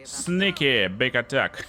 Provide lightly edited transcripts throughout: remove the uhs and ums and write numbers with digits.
Sneaky big attack.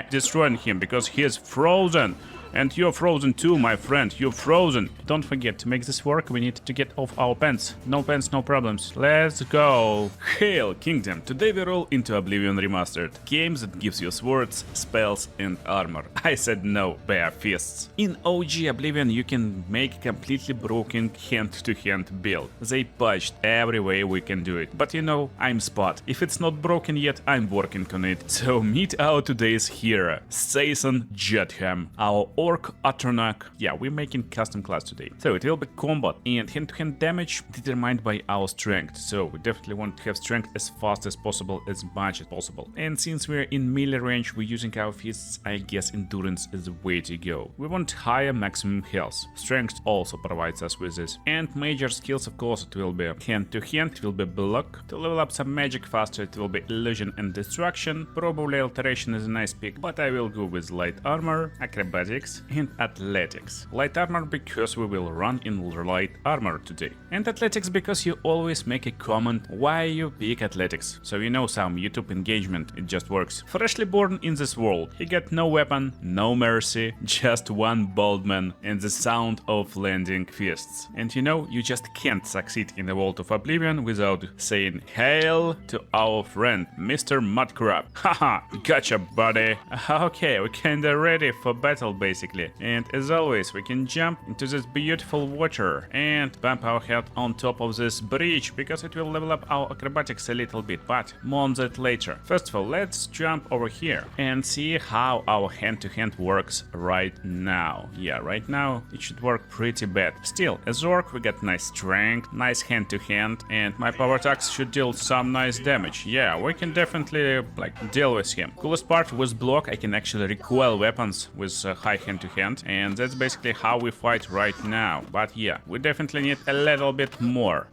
Destroying him because he is frozen. And you're frozen too, my friend, you're frozen. Don't forget, to make this work, we need to get off our pants. No pants, no problems. Let's go. Hail, Kingdom. Today we roll into Oblivion Remastered. Games that gives you swords, spells and armor. I said no, bare fists. In OG Oblivion you can make completely broken hand-to-hand build. They patched every way we can do it. But you know, I'm Spud. If it's not broken yet, I'm working on it. So meet our today's hero, Saison Jetham, our Orc Atronach. Yeah, we're making custom class today. So it will be combat and hand-to-hand damage determined by our strength. So we definitely want to have strength as fast as possible, as much as possible. And since we're in melee range, we're using our fists, I guess endurance is the way to go. We want higher maximum health. Strength also provides us with this. And major skills, of course, it will be hand-to-hand, it will be block. To level up some magic faster, it will be illusion and destruction. Probably alteration is a nice pick, but I will go with light armor, acrobatics, and athletics. Light armor because we will run in light armor today. And athletics because you always make a comment why you pick athletics. So you know some YouTube engagement, it just works. Freshly born in this world, he got no weapon, no mercy, just one bold man and the sound of landing fists. And you know, you just can't succeed in the world of Oblivion without saying hail to our friend, Mr. Mudcrab. Haha, gotcha buddy. Okay, we're kinda ready for battle basically. And as always, we can jump into this beautiful water and bump our head on top of this bridge because it will level up our acrobatics a little bit, but more on that later. First of all, let's jump over here and see how our hand-to-hand works right now. Yeah, right now it should work pretty bad. Still, as orc we got nice strength, nice hand-to-hand, and my power attacks should deal some nice damage. Yeah, we can definitely deal with him. Coolest part, with block I can actually recoil weapons with high hand-to-hand, and that's basically how we fight right now. But yeah, we definitely need a little bit more.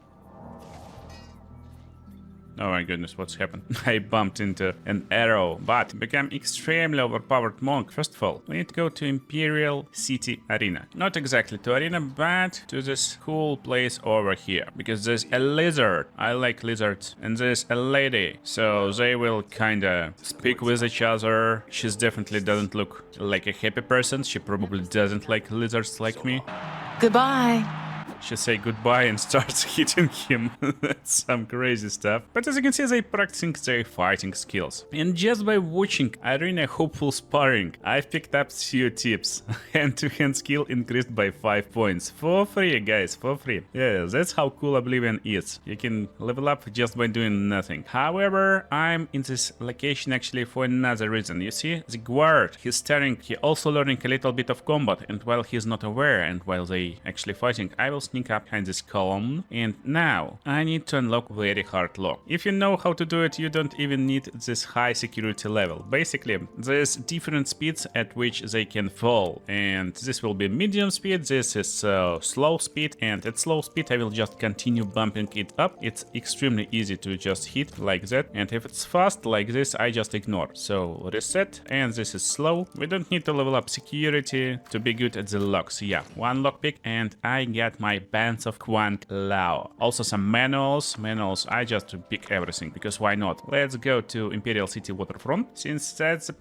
Oh my goodness, what's happened? I bumped into an arrow, but become extremely overpowered monk. First of all, we need to go to Imperial City Arena. Not exactly to arena, but to this cool place over here. Because there's a lizard. I like lizards. And there's a lady. So they will kinda speak with each other. She definitely doesn't look like a happy person. She probably doesn't like lizards like me. Goodbye. She say goodbye and starts hitting him. That's some crazy stuff. But as you can see, they practicing their fighting skills. And just by watching Arena Hopeful Sparring, I've picked up few tips. Hand-to-hand skill increased by 5 points. For free, guys, for free. Yeah, that's how cool Oblivion is. You can level up just by doing nothing. However, I'm in this location actually for another reason. You see, the guard, he's staring, he also learning a little bit of combat. And while he's not aware and while they actually fighting, I will sneak up behind this column, and now I need to unlock very hard lock. If you know how to do it, you don't even need this high security level. Basically, there's different speeds at which they can fall, and this will be medium speed, this is slow speed, and at slow speed I will just continue bumping it up. It's extremely easy to just hit like that, and if it's fast like this, I just ignore. So reset, and this is slow. We don't need to level up security to be good at the locks. Yeah, one lockpick, and I get my Bands of Quank Lao. Also some manuals. I just pick everything, because why not? Let's go to Imperial City Waterfront, since that's the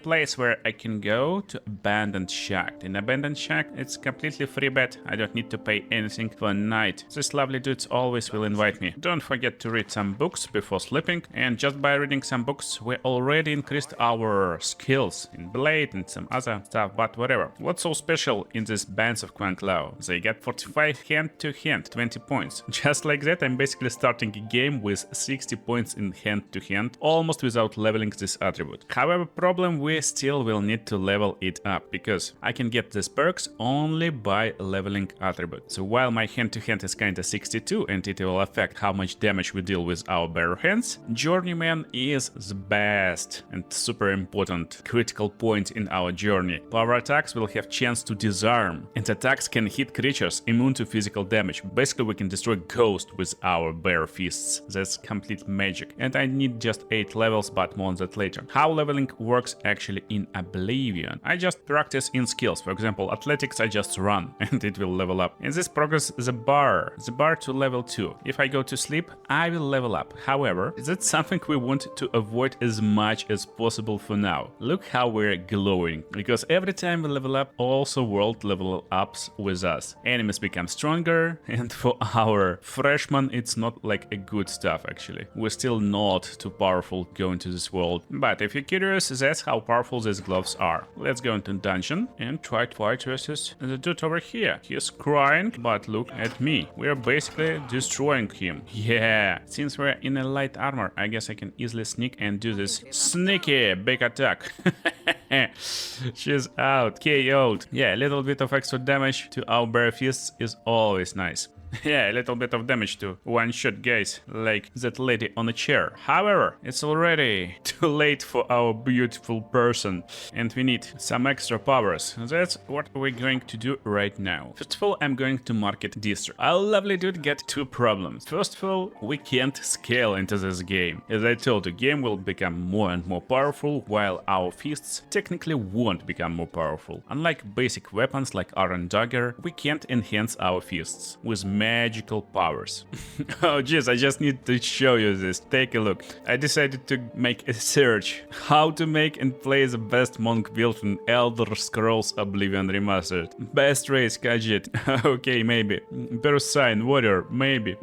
place where I can go to Abandoned Shack. In Abandoned Shack, it's completely free bet. I don't need to pay anything for a night. These lovely dudes always will invite me. Don't forget to read some books before sleeping, and just by reading some books, we already increased our skills in Blade and some other stuff, but whatever. What's so special in this Bands of Quank Lao? They get 45 hand-to-hand, 20 points. Just like that, I'm basically starting a game with 60 points in hand-to-hand, almost without leveling this attribute. However, problem, we still will need to level it up, because I can get these perks only by leveling attribute. So while my hand-to-hand is kinda 62, and it will affect how much damage we deal with our bare hands, Journeyman is the best and super important critical point in our journey. Power attacks will have chance to disarm, and attacks can hit creatures progress, immune to physical damage. Basically, we can destroy ghosts with our bare fists. That's complete magic. And I need just 8 levels, but more on that later. How leveling works actually in Oblivion. I just practice in skills. For example, athletics, I just run and it will level up. And this progress the bar to level 2. If I go to sleep, I will level up. However, that's something we want to avoid as much as possible for now. Look how we're glowing, because every time we level up, also world level ups with us. Enemies become stronger, and for our freshman, it's not like a good stuff actually. We're still not too powerful going to this world. But if you're curious, that's how powerful these gloves are. Let's go into dungeon and try to fight versus the dude over here. He's crying, but look at me. We're basically destroying him. Yeah, since we're in a light armor, I guess I can easily sneak and do this sneaky big attack. She's out, KO'd. Yeah, a little bit of extra damage to our bare fists is always nice. Yeah, a little bit of damage to one shot, guys, like that lady on a chair. However, it's already too late for our beautiful person, and we need some extra powers. That's what we're going to do right now. First of all, I'm going to market Daedra. Our lovely dude got 2 problems. First of all, we can't scale into this game. As I told you, game will become more and more powerful, while our fists technically won't become more powerful. Unlike basic weapons like iron dagger, we can't enhance our fists with magical powers. Oh jeez, I just need to show you this. Take a look. I decided to make a search. How to make and play the best monk build in Elder Scrolls Oblivion Remastered. Best race, Khajiit. Okay, maybe. Berserk warrior, maybe.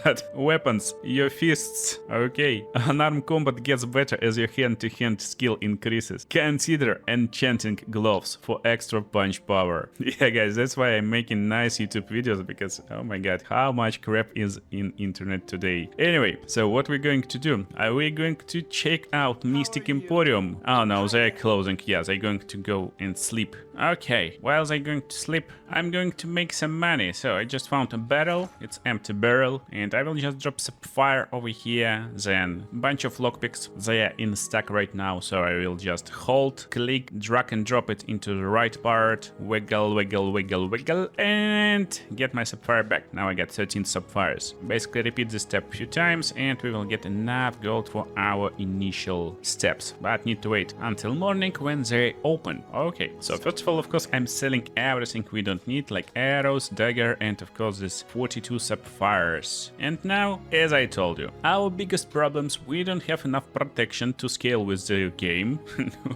But weapons, your fists. Okay. Unarmed combat gets better as your hand-to-hand skill increases. Consider enchanting gloves for extra punch power. Yeah guys, that's why I'm making nice YouTube videos, because oh my god, how much crap is in internet today. Anyway, so what we're going to do? Are we going to check out Mystic Emporium? Oh no, they're closing. Yeah, they're going to go and sleep. Okay, while they're going to sleep, I'm going to make some money. So I just found a barrel. It's empty barrel, and I will just drop sapphire over here. Then a bunch of lockpicks. They are in stack right now, so I will just hold, click, drag and drop it into the right part, wiggle, wiggle, wiggle, wiggle, and get my sapphire back. Now I got 13 sapphires. Basically repeat this step a few times and we will get enough gold for our initial steps. But need to wait until morning when they open. Okay, so first of all, of course, I'm selling everything we don't need, like arrows, dagger, and of course this 42 sapphires. And now, as I told you, our biggest problems, we don't have enough protection to scale with the game.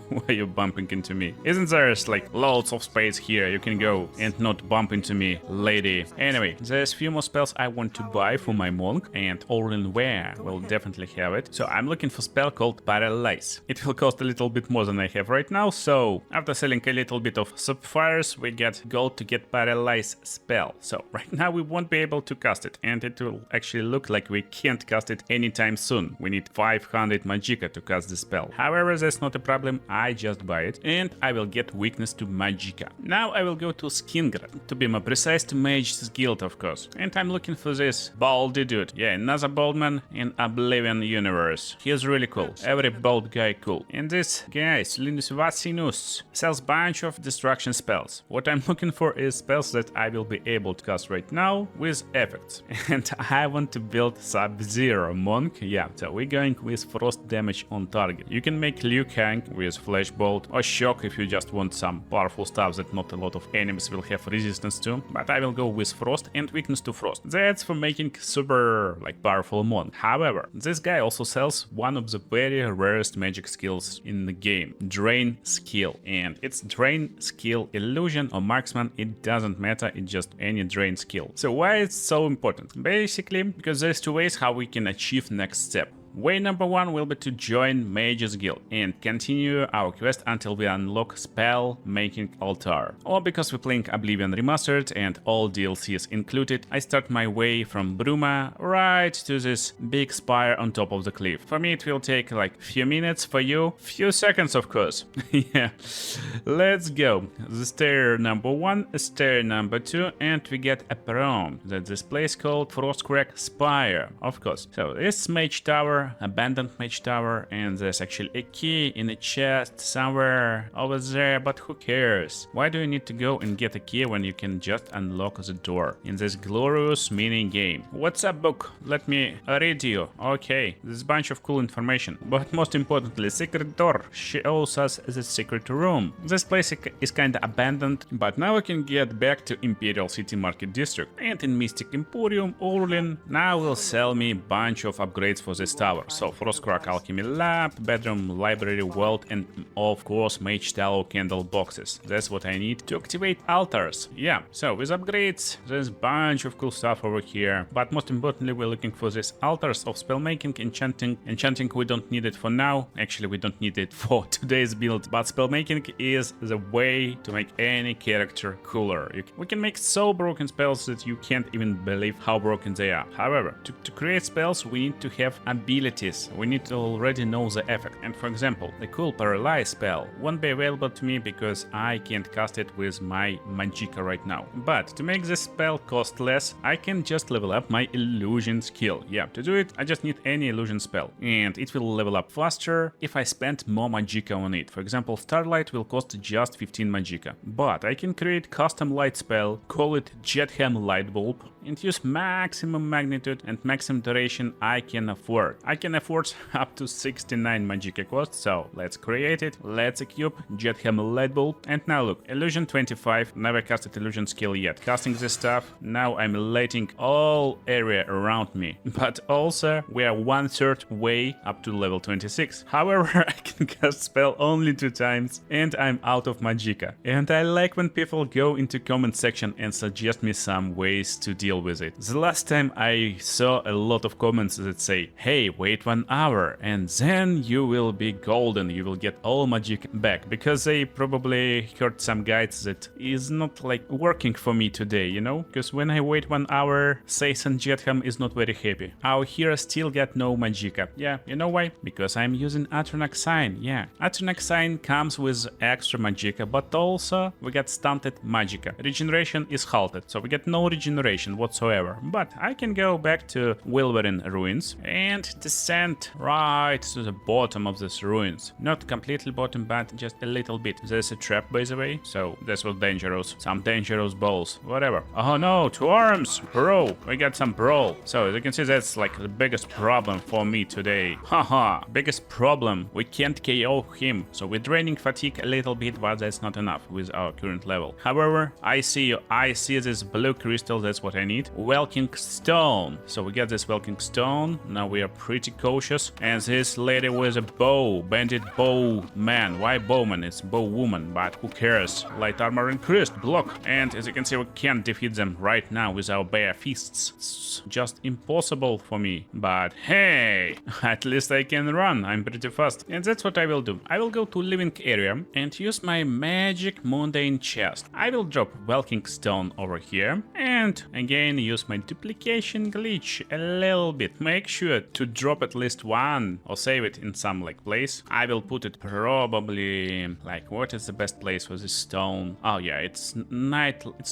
Why are you bumping into me? Isn't there like loads of space here? You can go and not bump into me, lady. Anyway, there's few more spells I want to buy for my monk, and all in where will definitely have it. So I'm looking for a spell called Paralyze. It will cost a little bit more than I have right now, so after selling a little bit of sapphires, we get gold to get Paralyze spell. So right now we won't be able to cast it, and it will actually look like we can't cast it anytime soon. We need 500 magicka to cast the spell. However, that's not a problem, I just buy it, and I will get weakness to magicka. Now I will go to Skingrad, to be more precise, to Mage's Guild, of course. And I'm looking for this baldy dude. Yeah, another bald man in Oblivion universe. He's really cool. Every bald guy cool. And this guy, Linus Vasinus, sells bunch of destruction spells. What I'm looking for is spells that I will be able to cast right now with effects. And I want to build Sub-Zero monk. Yeah, so we're going with frost damage on target. You can make Liu Kang with flash bolt, or shock if you just want some powerful stuff that not a lot of enemies will have resistance to. But I will go with frost and weakness to frost. That's for making super powerful monk. However, this guy also sells one of the very rarest magic skills in the game, Drain skill. And it's Drain skill, illusion or marksman, it doesn't matter, it's just any drain skill. So why it's so important? Basically because there's 2 ways how we can achieve next step. Way number 1 will be to join Mage's Guild and continue our quest until we unlock Spell Making Altar. Or because we're playing Oblivion Remastered and all DLCs included, I start my way from Bruma right to this big spire on top of the cliff. For me it will take like few minutes, for you few seconds of course. Yeah, let's go. The stair number 1, stair number 2, and we get a prompt that this place called Frostcrack Spire, of course. So this mage tower abandoned mage tower, and there's actually a key in a chest somewhere over there, but who cares? Why do you need to go and get a key when you can just unlock the door in this glorious mini game? What's up, book? Let me read you. Okay, there's a bunch of cool information, but most importantly, secret door shows us the secret room. This place is kinda abandoned, but now we can get back to Imperial City Market District, and in Mystic Emporium, Orlin now will sell me a bunch of upgrades for this tower. So Frostcrack Alchemy Lab, bedroom, library, vault, and of course Mage Tallow candle boxes. That's what I need to activate altars. Yeah, so with upgrades, there's a bunch of cool stuff over here, but most importantly we're looking for these altars of spellmaking, enchanting. Enchanting we don't need it for now, actually we don't need it for today's build, but spellmaking is the way to make any character cooler. We can make so broken spells that you can't even believe how broken they are. However, to create spells we need to have abilities, we need to already know the effect, and for example, the cool paralyze spell won't be available to me because I can't cast it with my Magicka right now. But to make this spell cost less, I can just level up my illusion skill. Yeah, to do it, I just need any illusion spell, and it will level up faster if I spend more Magicka on it. For example, Starlight will cost just 15 Magicka, but I can create custom light spell, call it Jetham Light Bulb, and use maximum magnitude and maximum duration I can afford. I can afford up to 69 Magicka cost, so let's create it. Let's equip Jetham Light Bulb, and now look, illusion 25, never casted illusion skill yet. Casting this stuff, now I'm lighting all area around me, but also we are 1/3 way up to level 26. However, I can cast spell only 2 times and I'm out of Magicka. And I like when people go into comment section and suggest me some ways to deal with it. The last time I saw a lot of comments that say, hey, wait 1 hour and then you will be golden, you will get all Magicka back, because they probably heard some guides that is not like working for me today, you know? Because when I wait 1 hour, Sace and Jetham is not very happy. Our hero still get no Magicka. Yeah, you know why? Because I'm using Atronach Sign. Yeah, Atronach Sign comes with extra Magicka, but also we get stunted Magicka. Regeneration is halted, so we get no regeneration whatsoever. But I can go back to Wilverin Ruins and descend right to the bottom of these ruins. Not completely bottom, but just a little bit. There's a trap, by the way, so this was dangerous. Some dangerous balls, whatever. Oh no, 2 arms, bro. We got some brawl. So as you can see, that's like the biggest problem for me today. Haha, biggest problem. We can't KO him, so we're draining fatigue a little bit, but that's not enough with our current level. However, I see this blue crystal, that's what I need. Welking Stone. So we get this Welking Stone. Now we are pretty cautious. And this lady with a bow, bandit bow man. Why bowman? It's bow woman, but who cares? Light armor increased, block. And as you can see, we can't defeat them right now with our bare fists. It's just impossible for me. But hey, at least I can run. I'm pretty fast. And that's what I will do. I will go to living area and use my magic mundane chest. I will drop Welking Stone over here and again use my duplication glitch a little bit. Make sure to drop at least one or save it in some like place. I will put it probably like, what is the best place for this stone? Oh yeah, it's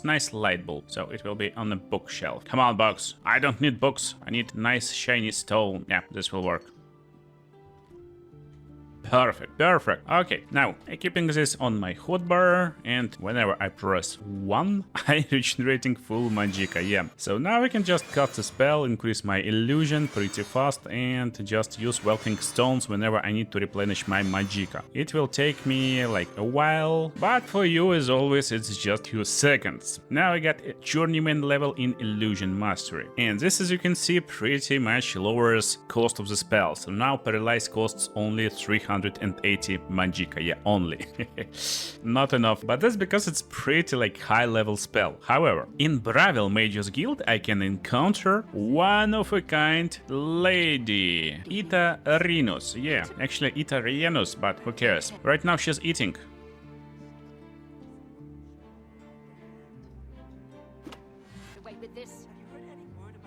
nice light bulb, so it will be on the bookshelf. Come on, box. I don't need books. I need nice shiny stone. Yeah, this will work. Perfect, perfect. Okay, now keeping this on my hotbar, and whenever I press 1, I'm regenerating full Magicka, yeah. So now I can just cast a spell, increase my illusion pretty fast, and just use Welking Stones whenever I need to replenish my Magicka. It will take me like a while, but for you as always it's just few seconds. Now I got a journeyman level in illusion mastery, and this, as you can see, pretty much lowers cost of the spell. So now paralyze costs only 380 Magicka, yeah, only. Not enough, but that's because it's pretty like high level spell. However, in Bravil Mages Guild I can encounter one of a kind lady, Ita Renus. Yeah, actually Ita Renus, but who cares? Right now she's eating.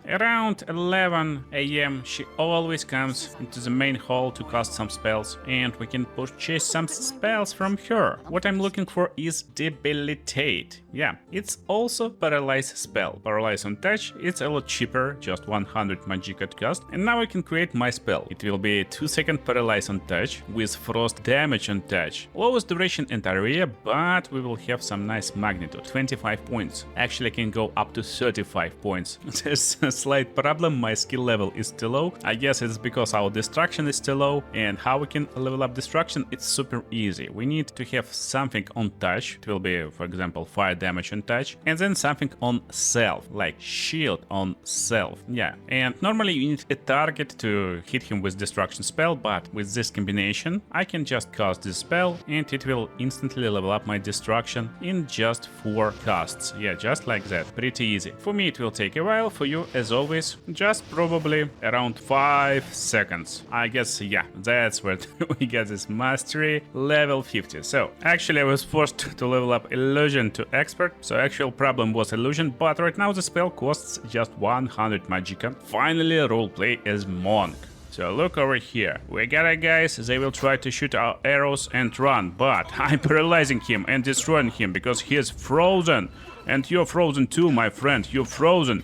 Around 11 AM she always comes into the main hall to cast some spells, and we can purchase some spells from her. What I'm looking for is Debilitate. Yeah, it's also paralyze spell. Paralyze on touch, it's a lot cheaper, just 100 magic at cost. And now I can create my spell. It will be 2-second paralyze on touch with frost damage on touch. Lowest duration and area, but we will have some nice magnitude, 25 points. Actually, I can go up to 35 points. There's a slight problem, my skill level is too low. I guess it's because our destruction is too low. And how we can level up destruction? It's super easy. We need to have something on touch. It will be, for example, fire damage on touch. And then something on self, like shield on self. Yeah, and normally you need a target to hit him with destruction spell, but with this combination, I can just cast this spell and it will instantly level up my destruction in just 4 casts. Yeah, just like that. Pretty easy. For me, it will take a while. For you, as always, just probably around 5 seconds. I guess, yeah, that's where we get this mastery level 50. So, actually, I was forced to level up illusion to expert. So, actual problem was illusion, but right now the spell costs just 100 magicka. Finally, roleplay as monk. So look over here. We got our guys, they will try to shoot our arrows and run, but I'm paralyzing him and destroying him because he is frozen. And you're frozen too, my friend, you're frozen.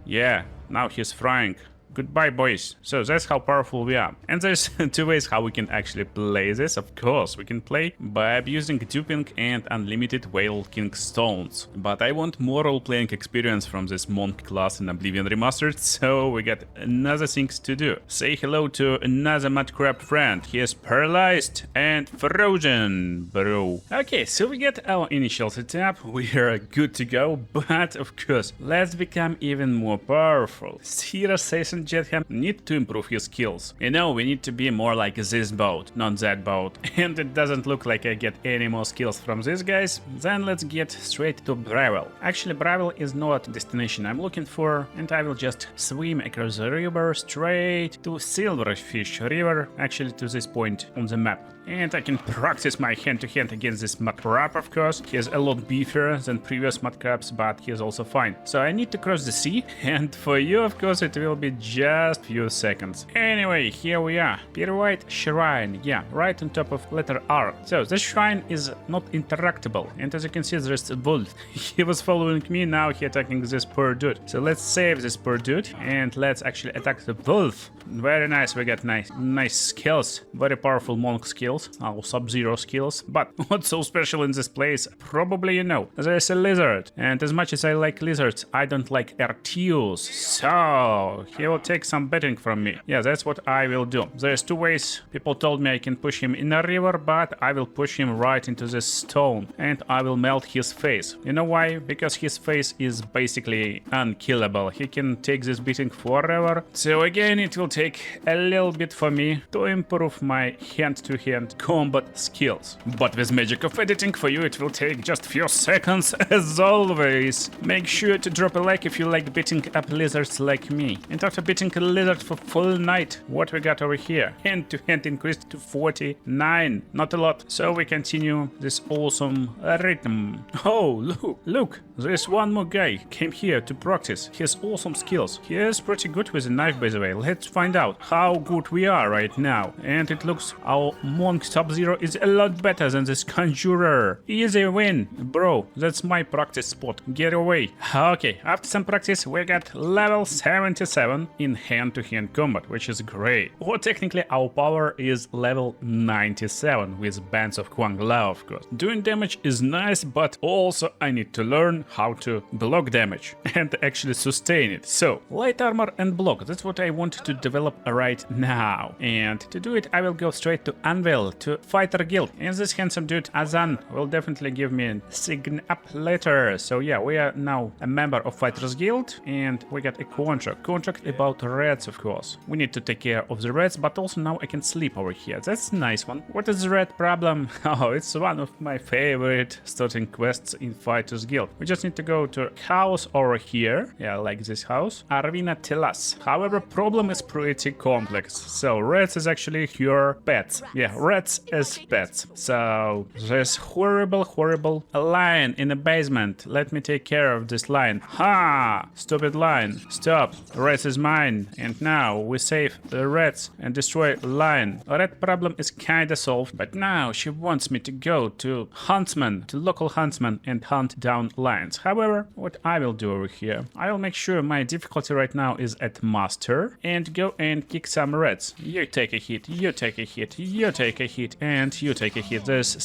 Yeah, now he's frying. Goodbye, boys. So that's how powerful we are. And there's 2 ways how we can actually play this. Of course, we can play by abusing duping and unlimited Whale King stones. But I want more role-playing experience from this monk class in Oblivion Remastered, so we got another things to do. Say hello to another mudcrab friend. He is paralyzed and frozen, bro. Okay, so we get our initial setup. We are good to go, but of course, let's become even more powerful. Sierra says Jetham need to improve his skills. You know, we need to be more like this boat, not that boat. And it doesn't look like I get any more skills from these guys. Then let's get straight to Bravel. Actually, Bravel is not the destination I'm looking for, and I will just swim across the river straight to Silverfish River, actually to this point on the map. And I can practice my hand-to-hand against this mudcrab, of course. He is a lot beefier than previous mudcrabs, but he is also fine. So I need to cross the sea, and for you, of course, it will be just few seconds. Anyway, here we are. Pyrite Shrine, yeah, right on top of letter R. So this shrine is not interactable, and as you can see, there's a wolf. He was following me, now he attacking this poor dude. So let's save this poor dude, and let's actually attack the wolf. Very nice, we got nice skills, very powerful monk skills. Our Sub-Zero skills. But what's so special in this place? Probably you know. There's a lizard. And as much as I like lizards, I don't like Arteus. So he will take some betting from me. Yeah, that's what I will do. There's 2 ways. People told me I can push him in a river, but I will push him right into this stone. And I will melt his face. You know why? Because his face is basically unkillable. He can take this beating forever. So again, it will take a little bit for me to improve my hand-to-hand combat skills. But with magic of editing, for you it will take just few seconds as always. Make sure to drop a like if you like beating up lizards like me. And after beating a lizard for full night, what we got over here? Hand-to-hand increased to 49. Not a lot. So we continue this awesome rhythm. Oh, look, there's one more guy came here to practice his awesome skills. He is pretty good with a knife, by the way. Let's find out how good we are right now. And it looks our monk Sub-Zero is a lot better than this conjurer. Easy win, bro. That's my practice spot. Get away. Okay, after some practice, we got level 77 in hand-to-hand combat, which is great. Or technically, our power is level 97 with Bands of Kwang Lao, of course. Doing damage is nice, but also I need to learn how to block damage and actually sustain it. So, light armor and block, that's what I want to develop right now. And to do it, I will go straight to Anvil, to Fighter Guild. And this handsome dude, Azan, will definitely give me a sign up later. So yeah, we are now a member of Fighters Guild, and we got a contract about rats, of course. We need to take care of the rats, but also now I can sleep over here. That's a nice one. What is the rat problem? Oh, it's one of my favorite starting quests in Fighters Guild. We just need to go to house over here. Yeah, like this house. Arvina Telas. However, problem is pretty complex. So rats is actually your pets. Yeah, rats as pets. So there's horrible lion in the basement. Let me take care of this lion. Ha! Stupid lion. Stop. Rats is mine. fine. And now we save the rats and destroy lion. Rat problem is kinda solved, but now she wants me to go to huntsman, to local huntsman and hunt down lions. However, what I will do over here, I will make sure my difficulty right now is at master and go and kick some rats. You take a hit, you take a hit, you take a hit, and you take a hit. There's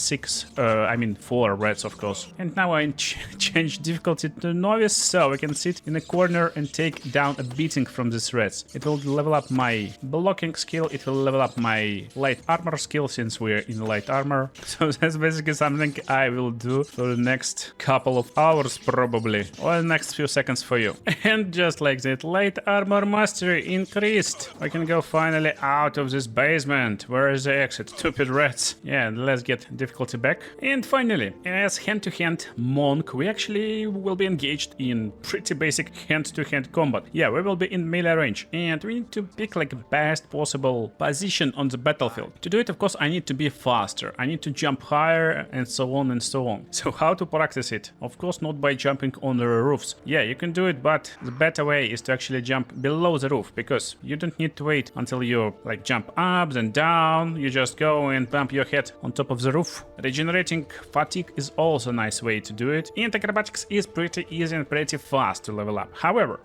4 rats, of course. And now I change difficulty to novice, so I can sit in a corner and take down a beating from these rats. It will level up my blocking skill, it will level up my light armor skill since we're in light armor. So that's basically something I will do for the next couple of hours probably, or the next few seconds for you. And just like that, light armor mastery increased. I can go finally out of this basement. Where is the exit? Stupid rats. Yeah, let's get difficulty back. And finally, as hand-to-hand monk, we actually will be engaged in pretty basic hand-to-hand combat. Yeah, we will be in melee range, and we need to pick like best possible position on the battlefield. To do it, of course, I need to be faster. I need to jump higher and so on and so on. So how to practice it? Of course, not by jumping on the roofs. Yeah, you can do it, but the better way is to actually jump below the roof, because you don't need to wait until you like jump up and down. You just go and bump your head on top of the roof. Regenerating fatigue is also a nice way to do it. And acrobatics is pretty easy and pretty fast to level up. However,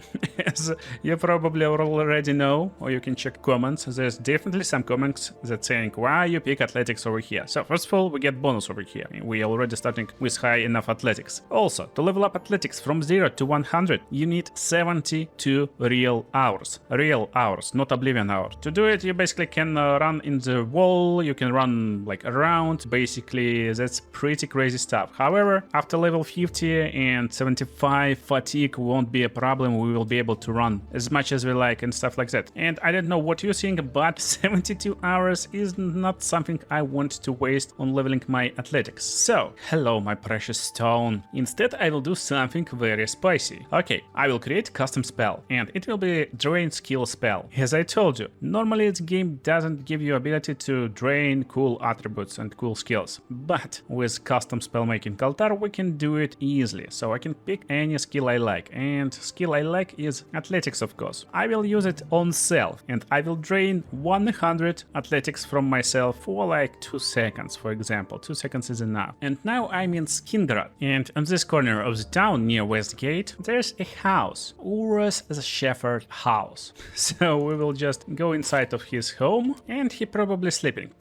as you probably already know, or you can check comments, there's definitely some comments that saying why you pick athletics over here. So first of all, we get bonus over here. We already starting with high enough athletics. Also, to level up athletics from 0 to 100, you need 72 real hours. Real hours, not Oblivion hours. To do it, you basically can run in the wall, you can run like around. Basically, that's pretty crazy stuff. However, after level 50 and 75, fatigue won't be a problem. We will be able to run as much as we like and stuff like that. And I don't know what you think, but 72 hours is not something I want to waste on leveling my athletics. So, hello my precious stone. Instead, I will do something very spicy. Okay, I will create custom spell, and it will be drain skill spell. As I told you, normally the game doesn't give you ability to drain cool attributes and cool skills, but with custom spell making altar we can do it easily. So I can pick any skill I like, and skill I like is athletics, of course. I will use it on self, and I will drain 100 athletics from myself for like 2 seconds, for example. 2 seconds is enough. And now I'm in Skingrad, and on this corner of the town near West Gate there's a house, Urus the Shepherd house. So we will just go inside of his home, and he probably sleeping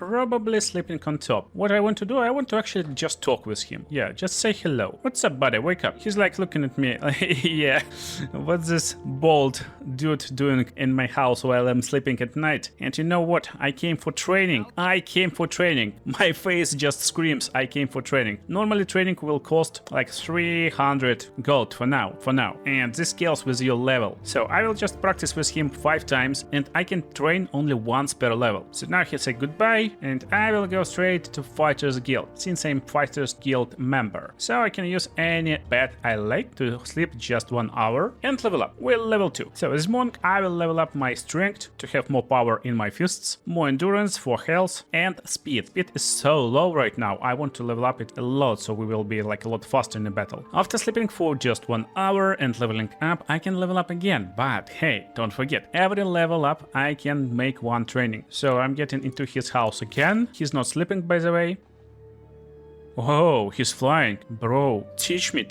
on top. What I want to do, I want to actually just talk with him. Yeah, just say hello. What's up, buddy? Wake up. He's like looking at me. Yeah, what's this bald dude doing in my house while I'm sleeping at night? And you know what? I came for training. I came for training. My face just screams I came for training. Normally training will cost like 300 gold for now. And this scales with your level. So I will just practice with him 5 times, and I can train only once per level. So now he said goodbye, and I will go straight to Fighters Guild, since I'm Fighters Guild member. So I can use any pet I like to sleep just 1 hour and level up. We're level 2. So as monk, I will level up my strength to have more power in my fists, more endurance for health, and speed. Speed is so low right now, I want to level up it a lot, so we will be like a lot faster in the battle. After sleeping for just 1 hour and leveling up, I can level up again. But hey, don't forget, every level up I can make 1 training. So I'm getting into his house again. He's not sleeping, by the way. Whoa, he's flying. Bro, teach me.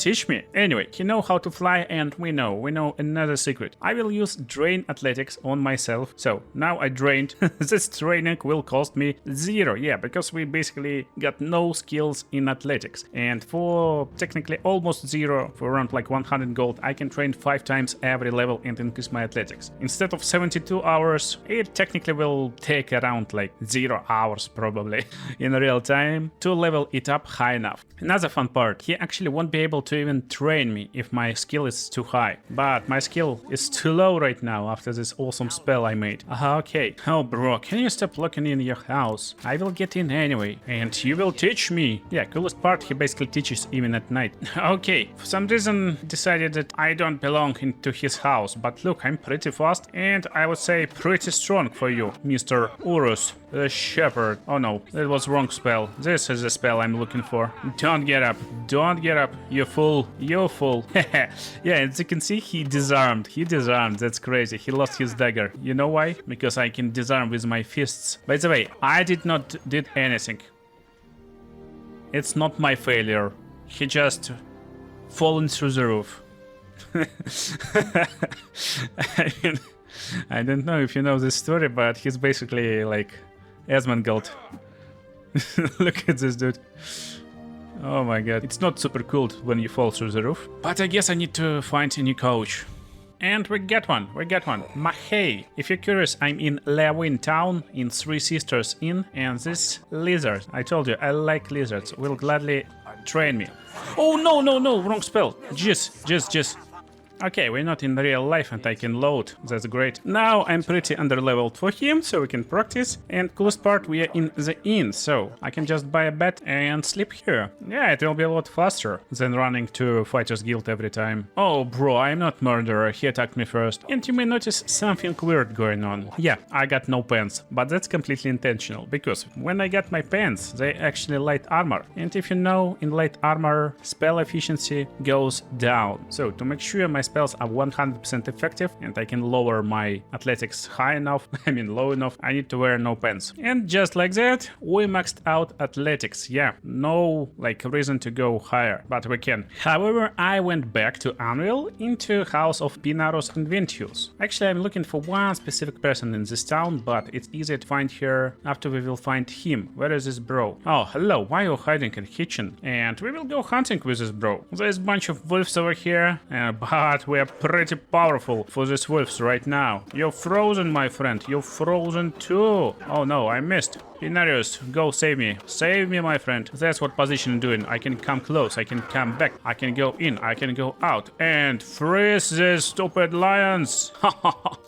Anyway, he know how to fly, and we know another secret. I will use drain athletics on myself. So now I drained. This training will cost me 0. Yeah, because we basically got no skills in athletics. And for technically almost 0, for around like 100 gold, I can train 5 times every level and increase my athletics. Instead of 72 hours, it technically will take around like 0 hours probably in real time to level it up high enough. Another fun part, he actually won't be able to even train me if my skill is too high. But my skill is too low right now after this awesome spell I made. Okay. Oh bro, can you stop looking in your house? I will get in anyway, and you will teach me. Yeah, coolest part, he basically teaches even at night. Okay, for some reason decided that I don't belong into his house, but look, I'm pretty fast and I would say pretty strong for you, Mr. Urus. The shepherd. Oh no, that was wrong spell. This is the spell I'm looking for. Don't get up. Don't get up. You fool. You fool. Yeah, as you can see, he disarmed. He disarmed. That's crazy. He lost his dagger. You know why? Because I can disarm with my fists. By the way, I did not did anything. It's not my failure. He just fallen through the roof. I mean, I don't know if you know this story, but he's basically like ASMONGOLD. Look at this dude. Oh my god. It's not super cool when you fall through the roof. But I guess I need to find a new coach. And we get one. We get one. Mahei. If you're curious, I'm in Leawin town in Three Sisters Inn, and this lizard, I told you, I like lizards, will gladly train me. Oh no, no, no, wrong spell. Just. Okay, we're not in real life and I can load. That's great. Now I'm pretty underleveled for him, so we can practice. And coolest part, we are in the inn, so I can just buy a bed and sleep here. Yeah, it will be a lot faster than running to Fighters Guild every time. Oh, bro, I'm not murderer. He attacked me first. And you may notice something weird going on. Yeah, I got no pants, but that's completely intentional, because when I got my pants, they actually light armor. And if you know, in light armor, spell efficiency goes down. So to make sure my spells are 100% effective and I can lower my athletics high enough, I mean low enough, I need to wear no pants. And just like that, we maxed out athletics. Yeah, no like reason to go higher, but we can. However, I went back to Unreal into House of Pinaros and Ventius. Actually, I'm looking for one specific person in this town, but it's easy to find here after we will find him. Where is this bro? Oh, hello, why are you hiding in the kitchen? And we will go hunting with this bro. There's a bunch of wolves over here, but we are pretty powerful for these wolves right now. You're frozen, my friend. You're frozen too. Oh no, I missed. Inarius, go save me. Save me, my friend. That's what position I'm doing. I can come close, I can come back, I can go in, I can go out. And freeze these stupid lions.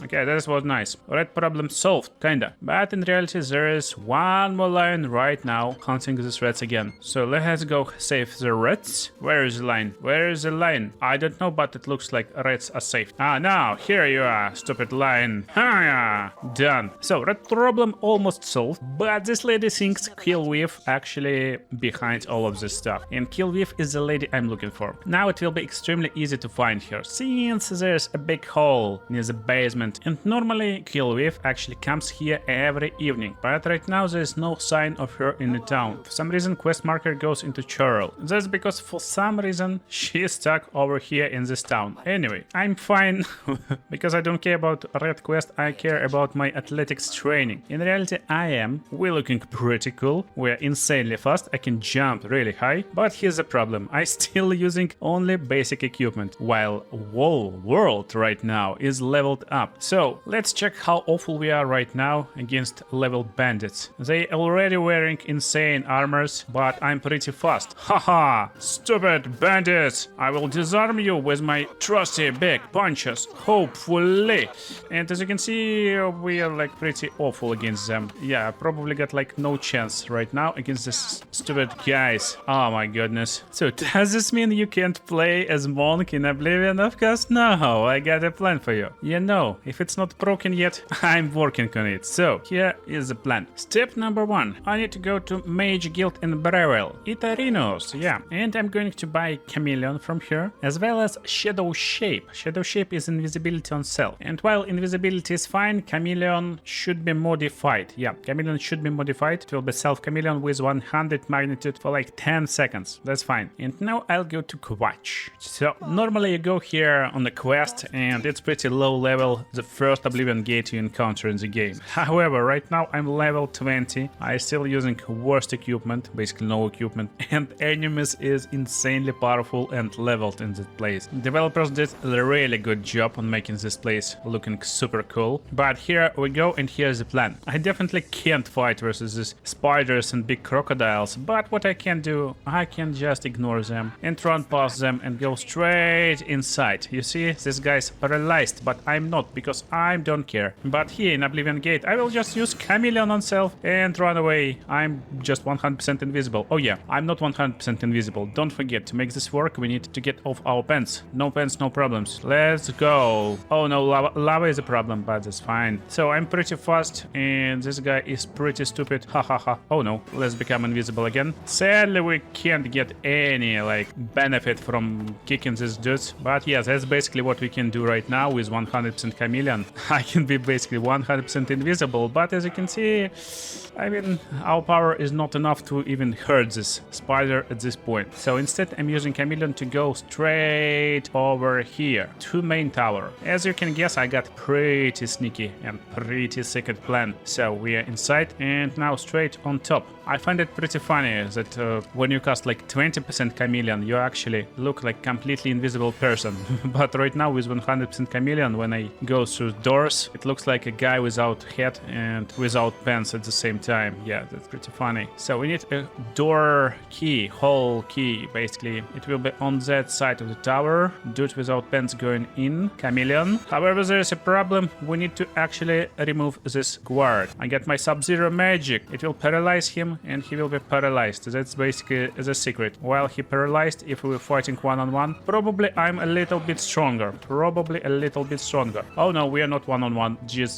Okay, that was nice. Red problem solved, kinda. But in reality, there is one more lion right now hunting these rats again. So let's go save the rats. Where is the lion? Where is the lion? I don't know, but it looks like rats are safe. Ah, now, here you are, stupid lion. Ha! Done. So, red problem almost solved, but this lady thinks Killweave actually behind all of this stuff. And Killweave is the lady I'm looking for. Now it will be extremely easy to find her, since there's a big hole near the basement. And normally Killweave actually comes here every evening. But right now there's no sign of her in the town. For some reason quest marker goes into Churl. That's because for some reason she is stuck over here in this town. Anyway, I'm fine because I don't care about red quest, I care about my athletics training. In reality I am. We're looking pretty cool, we're insanely fast, I can jump really high, but here's the problem, I'm still using only basic equipment, while whole world right now is leveled up. So let's check how awful we are right now against leveled bandits. They already wearing insane armors, but I'm pretty fast. Haha, stupid bandits! I will disarm you with my trusty big punches, hopefully. And as you can see, we are like pretty awful against them. Yeah, probably got like no chance right now against this stupid guys. Oh my goodness. So does this mean you can't play as monk in Oblivion? Of course no, I got a plan for you. You know, if it's not broken yet, I'm working on it. So here is the plan. Step number 1, I need to go to Mage Guild in Breville, Itarinos, yeah. And I'm going to buy Chameleon from here, as well as Shadow Shape. Shadow Shape is invisibility on cell. And while invisibility is fine, Chameleon should be modified. Yeah, Chameleon should be modified. It will be self-chameleon with 100 magnitude for like 10 seconds. That's fine. And now I'll go to Quatch. So normally you go here on the quest and it's pretty low level, the first Oblivion Gate you encounter in the game. However, right now I'm level 20. I'm still using worst equipment, basically no equipment, and enemies is insanely powerful and leveled in this place. Developers did a really good job on making this place looking super cool. But here we go, and here's the plan. I definitely can't fight versus these spiders and big crocodiles, but what I can do, I can just ignore them and run past them and go straight inside. You see, this guy's paralyzed, but I'm not, because I don't care. But here in Oblivion Gate, I will just use Chameleon on self and run away. I'm just 100% invisible. Oh yeah, I'm not 100% invisible. Don't forget, to make this work, we need to get off our pants. No pants, no problems. Let's go. Oh no, lava is a problem, but it's fine. So I'm pretty fast, and this guy is pretty completely stupid. Ha ha ha. Oh no, let's become invisible again. Sadly, we can't get any like benefit from kicking these dudes. But yeah, that's basically what we can do right now with 100% chameleon. I can be basically 100% invisible, but as you can see, I mean, our power is not enough to even hurt this spider at this point. So instead, I'm using chameleon to go straight over here to main tower. As you can guess, I got pretty sneaky and pretty secret plan. So we are inside and now straight on top. I find it pretty funny that when you cast like 20% chameleon, you actually look like completely invisible person. But right now with 100% chameleon, when I go through doors, it looks like a guy without head and without pants at the same time. Yeah, that's pretty funny. So we need a door key, hole key. Basically, it will be on that side of the tower. Dude without pants going in, chameleon. However, there is a problem. We need to actually remove this guard. I get my sub-zero magic. It will paralyze him and he will be paralyzed. That's basically the secret. While he paralyzed, if we were fighting one-on-one, probably I'm a little bit stronger. Probably a little bit stronger. Oh no, we are not one-on-one. Jeez,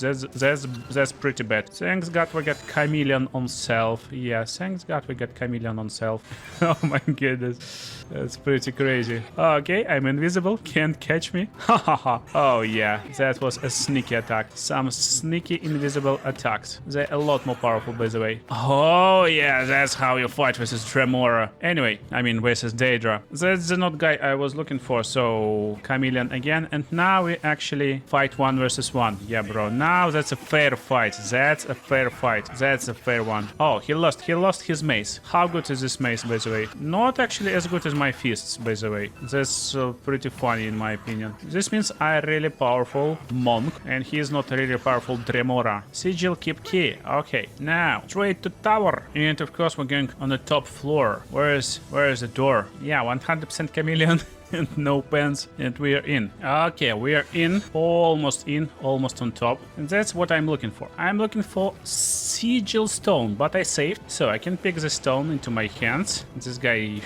that's pretty bad. Thanks God we got chameleon on self. Yeah, thanks God we got chameleon on self. Oh my goodness. That's pretty crazy. Okay, I'm invisible. Can't catch me. Ha ha ha. Oh yeah, that was a sneaky attack. Some sneaky invisible attacks. They're a lot more powerful, by the way. Oh yeah, that's how you fight versus Tremora. Anyway, I mean versus Daedra. That's the not guy I was looking for. So chameleon again, and now we actually fight 1 versus 1. Yeah, bro. Now that's a fair fight. That's a fair fight. That's a fair one. Oh, he lost. He lost his mace. How good is this mace, by the way? Not actually as good as my fists, by the way. That's pretty funny in my opinion. This means I'm really powerful monk, and he is not a really powerful Tremora. Sigil keep key. Okay, now straight to tower. And of course we're going on the top floor. Where is the door? Yeah, 100% chameleon. And no pants, and we are in. Okay, we are in, almost on top, and that's what I'm looking for. I'm looking for sigil stone, but I saved, so I can pick the stone into my hands. This guy,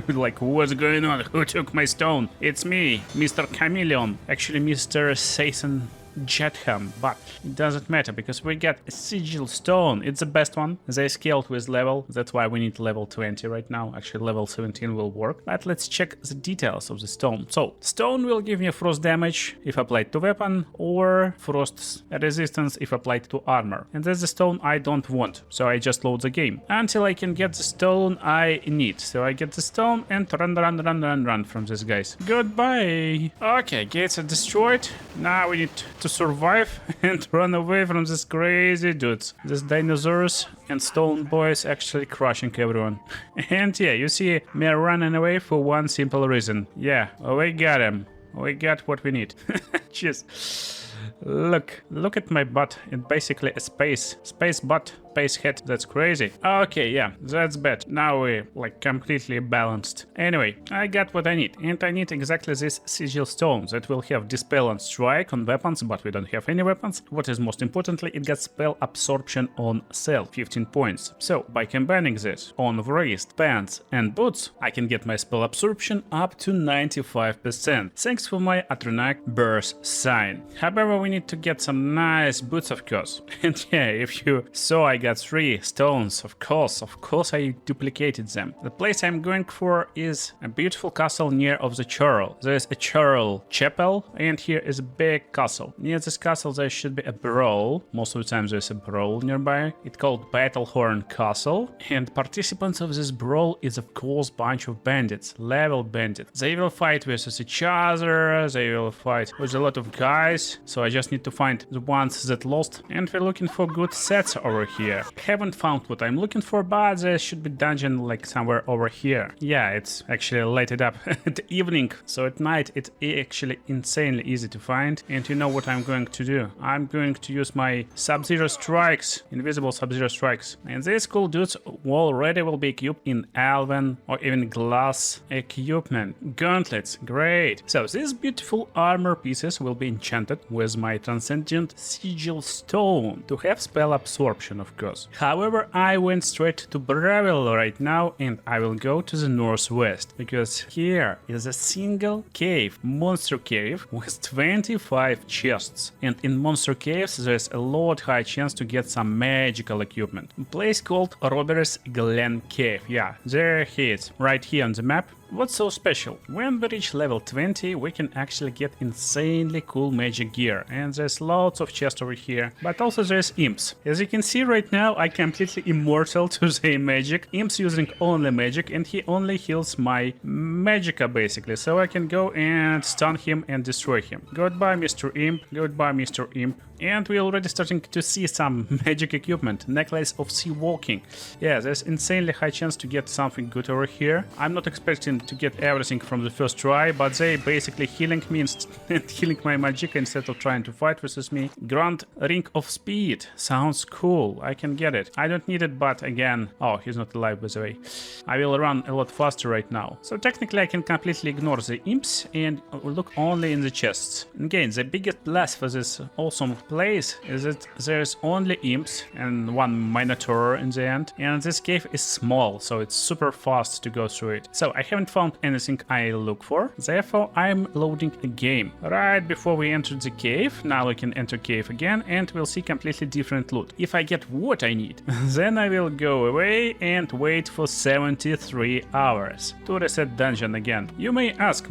like, what's going on? Who took my stone? It's me, Mr. Chameleon. Actually, Mr. Satan Jetham, but it doesn't matter because we got a sigil stone. It's the best one. They scaled with level. That's why we need level 20 right now. Actually, level 17 will work. But let's check the details of the stone. So, stone will give me frost damage if applied to weapon, or frost resistance if applied to armor. And that's the stone I don't want. So I just load the game until I can get the stone I need. So I get the stone and run from these guys. Goodbye. Okay, gates are destroyed. Now we need to survive and run away from these crazy dudes. These dinosaurs and stone boys actually crushing everyone. And yeah, you see me running away for one simple reason. Yeah, we got him. We got what we need. Cheers. Look at my butt. It's basically a space butt, space head. That's crazy. Okay, yeah, that's bad. Now we're like completely balanced. Anyway, I got what I need, and I need exactly this sigil stone that will have dispel and strike on weapons, but we don't have any weapons. What is most importantly, it got spell absorption on self, 15 points. So by combining this on wrist, pants, and boots, I can get my spell absorption up to 95%. Thanks for my Atronach burst sign. However, we need to get some nice boots, of course. And yeah, if you saw, I got 3 stones. Of course I duplicated them. The place I'm going for is a beautiful castle near of the churl. There's a churl chapel, and here is a big castle. Near this castle there should be a brawl. Most of the time there's a brawl nearby. It's called Battlehorn Castle, and participants of this brawl is of course bunch of bandits, level bandits. They will fight versus each other, they will fight with a lot of guys, so I just need to find the ones that lost, and we're looking for good sets over here. Haven't found what I'm looking for, but there should be dungeon like somewhere over here. Yeah, it's actually lighted up at evening, so at night it's actually insanely easy to find. And you know what I'm going to do? I'm going to use my sub-zero strikes, invisible sub-zero strikes, and these cool dudes already will be equipped in elven or even glass equipment. Gauntlets, great. So these beautiful armor pieces will be enchanted with my transcendent sigil stone to have spell absorption, of course. However, I went straight to Bravil right now, and I will go to the northwest, because here is a single cave, monster cave, with 25 chests. And in monster caves there's a lot high chance to get some magical equipment. A place called Robbers Glen Cave. Yeah, there he is, right here on the map. What's so special? When we reach level 20, we can actually get insanely cool magic gear, and there's lots of chests over here, but also there's imps. As you can see right now, I completely immortal to the magic. Imp's using only magic, and he only heals my magicka basically, so I can go and stun him and destroy him. Goodbye, Mr. Imp. Goodbye, Mr. Imp. And we're already starting to see some magic equipment. Necklace of Sea Walking. Yeah, there's insanely high chance to get something good over here. I'm not expecting to get everything from the first try, but they basically healing me and healing my magicka instead of trying to fight versus me. Grand Ring of Speed. Sounds cool. I can get it. I don't need it, but again... Oh, he's not alive by the way. I will run a lot faster right now. So technically I can completely ignore the imps and look only in the chests. Again, the biggest plus for this awesome place is that there's only imps and one minotaur in the end, and this cave is small, so it's super fast to go through it. So I haven't found anything I look for, therefore I'm loading a game. Right before we entered the cave, now we can enter cave again and we'll see completely different loot. If I get what I need, then I will go away and wait for 73 hours to reset dungeon again. You may ask,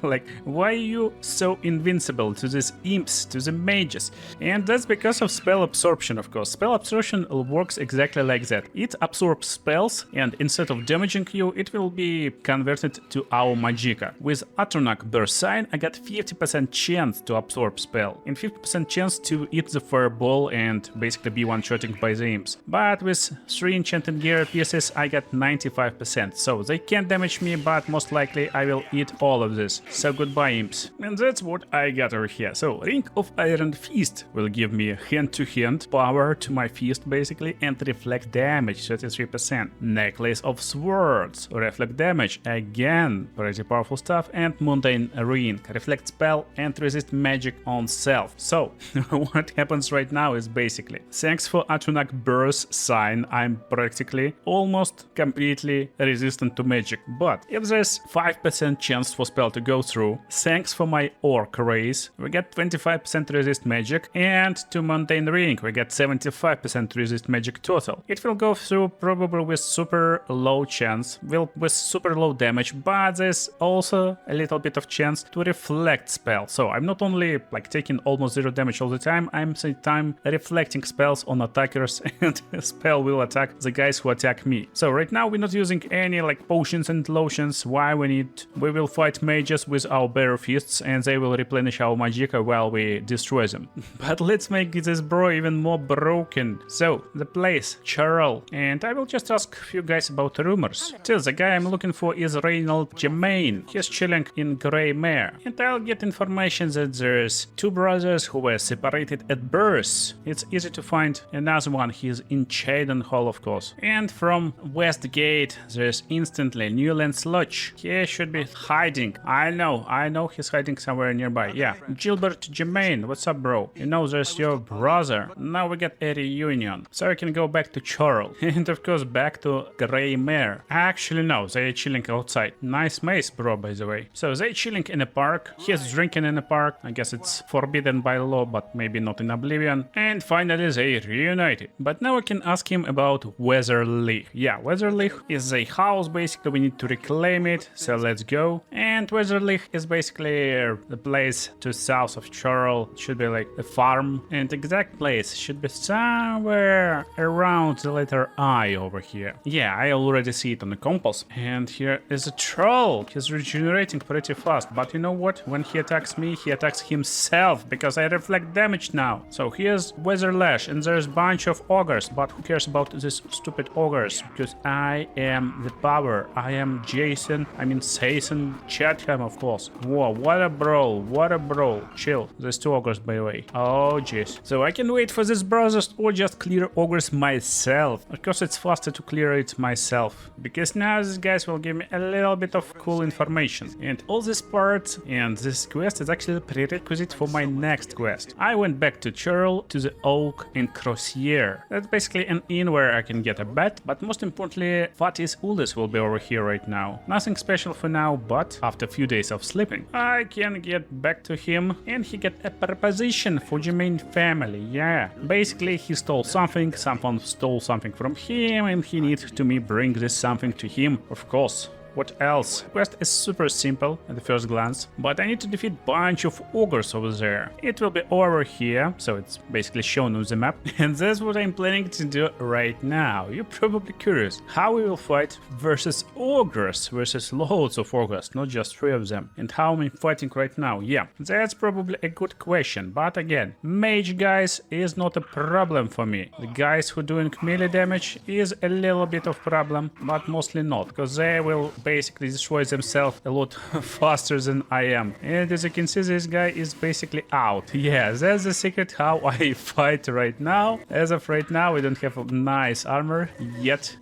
like, why are you so invincible to these imps, to the mages? And that's because of spell absorption, of course. Spell absorption works exactly like that. It absorbs spells, and instead of damaging you, it will be converted to our magicka. With Atronach Burst Sign, I got 50% chance to absorb spell, and 50% chance to eat the fireball and basically be one-shotting by the imps. But with 3 enchanted gear pieces, I got 95%, so they can't damage me, but most likely I will eat all of this. So goodbye, imps. And that's what I got over here. So, Ring of Iron Fist will give me hand-to-hand power to my fist basically, and reflect damage 33%. Necklace of Swords, reflect damage, again pretty powerful stuff, and Mundane Ring, reflect spell and resist magic on self. So what happens right now is basically, thanks for Atronach Burst Sign, I'm practically almost completely resistant to magic, but if there's 5% chance for spell to go through, thanks for my Orc race, we get 25% resist magic, and to Mundane Ring we get 75% resist magic total. It will go through probably with super low chance, with super low damage, but there's also a little bit of chance to reflect spell. So I'm not only like taking almost 0 damage all the time, I'm same time reflecting spells on attackers, and spell will attack the guys who attack me. So right now we're not using any like potions and lotions. Why we need? We will fight mages with our bare fists, and they will replenish our magicka while we destroy them. But let's make this bro even more broken. So, the place, Cyrodiil, and I will just ask a few guys about rumors. Still, the guy I'm looking for is Reynold Germain. He's chilling in Grey Mare, and I'll get information that there's 2 brothers who were separated at birth. It's easy to find another one, he's in Chaden Hall of course. And from West Gate, there's instantly Newlands Lodge. He should be hiding. I know he's hiding somewhere nearby. Yeah, Gilbert Germain, what's up bro? You know there's your brother. Now we get a reunion, so I can go back to Cyrodiil. And of course back to Grey Mare. Actually no, they're chilling outside. Nice mace bro by the way. So they're chilling in a park, he's drinking in a park. I guess it's forbidden by law, but maybe not in Oblivion. And finally they reunited. But now I can ask him about Weatherleigh. Yeah, Weatherleigh is a house basically, we need to reclaim it, so let's go. And Weatherleigh is basically the place to south of Cyrodiil. It should be like a farm, and exact place should be somewhere around the letter I over here. Yeah, I already see it on the compass. And here is a troll. He's regenerating pretty fast, but you know what? When he attacks me, he attacks himself because I reflect damage now. So here's Weatherlash, and there's a bunch of ogres, but who cares about these stupid ogres? Because I am the power. I am Jason, I mean Jason Chatham of course. Whoa, what a brawl, what a brawl. Chill, there's 2 ogres by the way. Oh jeez. So I can wait for these brothers or just clear ogres myself. Of course it's faster to clear it myself, because now these guys will give me a little bit of cool information. And all this part and this quest is actually a prerequisite for my next quest. I went back to Cyrodiil, to the Oak and Crozier. That's basically an inn where I can get a bed, but most importantly, Fatis Uldis will be over here right now. Nothing special for now, but after a few days of sleeping, I can get back to him and he get a proposition for the main family. Yeah, basically he stole something, someone stole something from him, and he needs to me bring this something to him, of course. What else? Quest is super simple at the first glance, but I need to defeat a bunch of ogres over there. It will be over here, so it's basically shown on the map, and that's what I'm planning to do right now. You're probably curious how we will fight versus ogres, versus loads of ogres, not just 3 of them, and how I'm fighting right now. Yeah, that's probably a good question, but again, mage guys is not a problem for me. The guys who doing melee damage is a little bit of problem, but mostly not, because they will basically destroy themselves a lot faster than I am. And as you can see, this guy is basically out. Yeah, that's the secret how I fight right now. As of right now, we don't have a nice armor yet.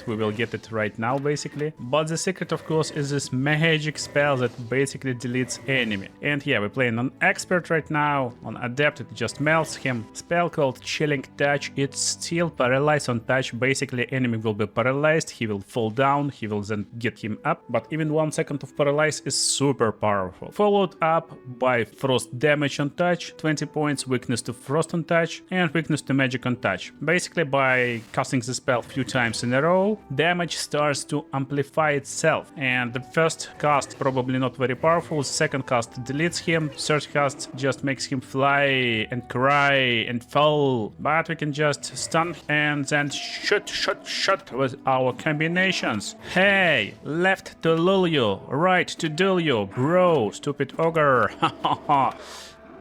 We will get it right now, basically. But the secret, of course, is this magic spell that basically deletes enemy. And yeah, we're playing on expert right now. On adept, it just melts him. Spell called Chilling Touch. It's still paralyzed on touch. Basically, enemy will be paralyzed. He will fall down. He will then get him up, but even 1 second of paralyze is super powerful. Followed up by frost damage on touch, 20 points, weakness to frost on touch, and weakness to magic on touch. Basically, by casting the spell a few times in a row, damage starts to amplify itself, and the first cast probably not very powerful, the second cast deletes him, third cast just makes him fly and cry and fall, but we can just stun and then shoot with our combinations. Hey, left to lull you, right to duel you, bro, stupid ogre. Ha ha ha.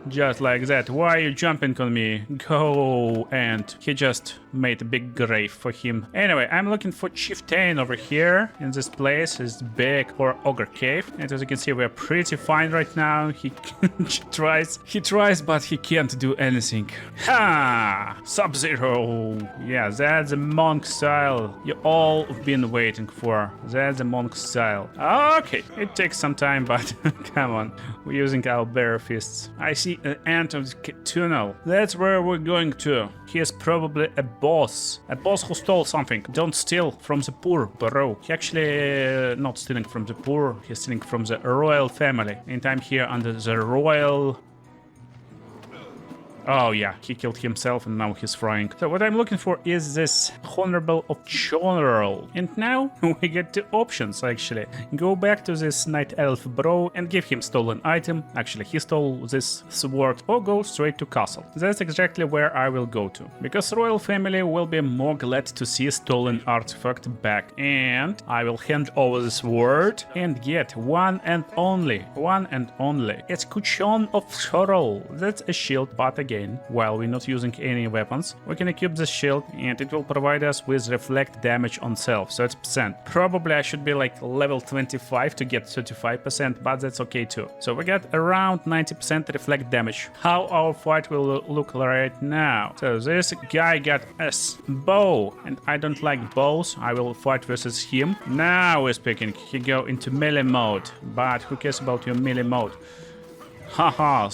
Just like that. Why are you jumping on me? Go. And he just made a big grave for him. Anyway, I'm looking for Chieftain over here in this place, this big or ogre cave. And as you can see, we're pretty fine right now. He tries, but he can't do anything. Ha! Sub-Zero. Yeah, that's the monk style you all been waiting for. That's the monk style. Okay, it takes some time, but come on. We're using our bare fists. I see the end of the tunnel. That's where we're going to. He is probably a boss who stole something. Don't steal from the poor, bro. He actually not stealing from the poor, he's stealing from the royal family. And I'm here under the royal... Oh yeah, he killed himself and now he's frying. So what I'm looking for is this Honorable of Cyrodiil. And now we get 2 options actually. Go back to this Night Elf bro and give him stolen item. Actually, he stole this sword, or go straight to castle. That's exactly where I will go to. Because royal family will be more glad to see a stolen artifact back. And I will hand over the sword and get one and only. It's Kuchon of Cyrodiil. That's a shield, but again, while we're not using any weapons, we can equip the shield and it will provide us with reflect damage on self, 30%. Probably I should be like level 25 to get 35%, but that's okay too. So we got around 90% reflect damage. How our fight will look right now. So this guy got a bow, and I don't like bows. I will fight versus him. Now we're speaking. He go into melee mode, but who cares about your melee mode? Haha.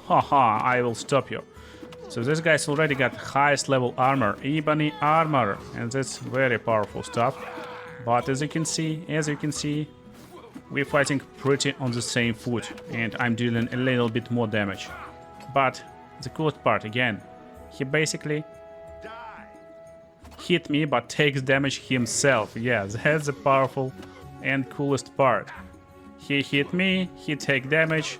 Haha, I will stop you. So this guy's already got highest level armor, ebony armor, and that's very powerful stuff. But as you can see, we're fighting pretty on the same foot, and I'm dealing a little bit more damage. But the coolest part again, he basically hit me but takes damage himself. Yeah, that's the powerful and coolest part. He hit me, he take damage.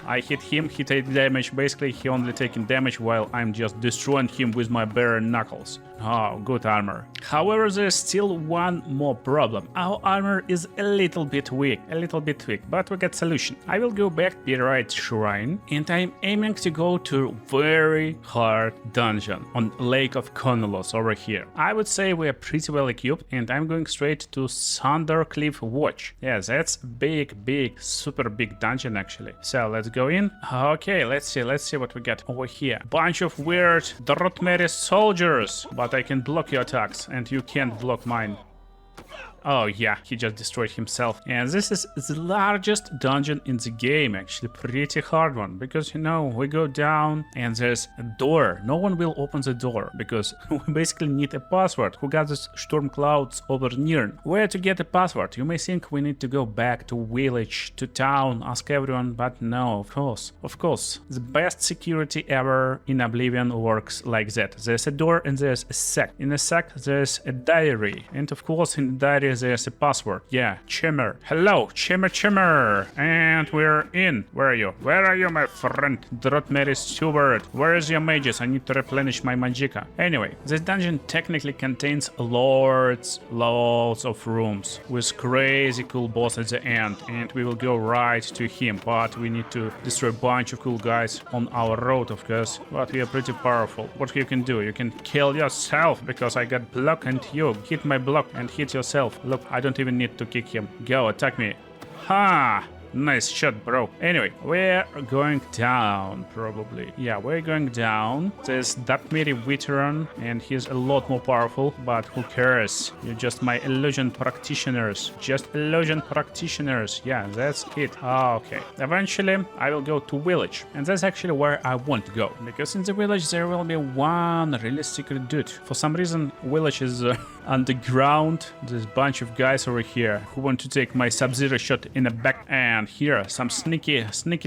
I hit him, he take damage. Basically, he only taking damage while I'm just destroying him with my bare knuckles. Oh, good armor. However, there's still one more problem. Our armor is a little bit weak, but we got solution. I will go back to the right shrine, and I'm aiming to go to very hard dungeon on Lake of Conolos over here. I would say we are pretty well equipped, and I'm going straight to Thundercliff Watch. Yeah, that's big, super big dungeon actually. So let's go in. Okay, let's see what we get over here. Bunch of weird Drotmeri soldiers, but I can block your attacks, and you can't block mine. Oh yeah, he just destroyed himself. And this is the largest dungeon in the game, actually. Pretty hard one, because you know, we go down and there's a door. No one will open the door, because we basically need a password. Who got this storm clouds over Nirn? Where to get a password? You may think we need to go back to village, to town, ask everyone, but no, of course. The best security ever in Oblivion works like that. There's a door and there's a sack. In a sack there's a diary, and of course in the diary there's a password. Yeah, Chimmer. Hello, Chimmer. And we're in. Where are you? Where are you, my friend? Drotmeri steward. Where is your mages? I need to replenish my magicka. Anyway, this dungeon technically contains loads of rooms with crazy cool boss at the end, and we will go right to him, but we need to destroy a bunch of cool guys on our road, of course, but we are pretty powerful. What you can do? You can kill yourself, because I got block, and you hit my block and hit yourself. Look, I don't even need to kick him. Go, attack me. Ha! Nice shot, bro. Anyway, we're going down, probably. Yeah, we're going down. There's Drotmeri veteran, and he's a lot more powerful, but who cares? You're just my illusion practitioners. Just illusion practitioners. Yeah, that's it. Okay. Eventually, I will go to village, and that's actually where I want to go, because in the village there will be one really secret dude. For some reason, village is underground. There's a bunch of guys over here who want to take my Sub-Zero shot in the back, and here some sneaky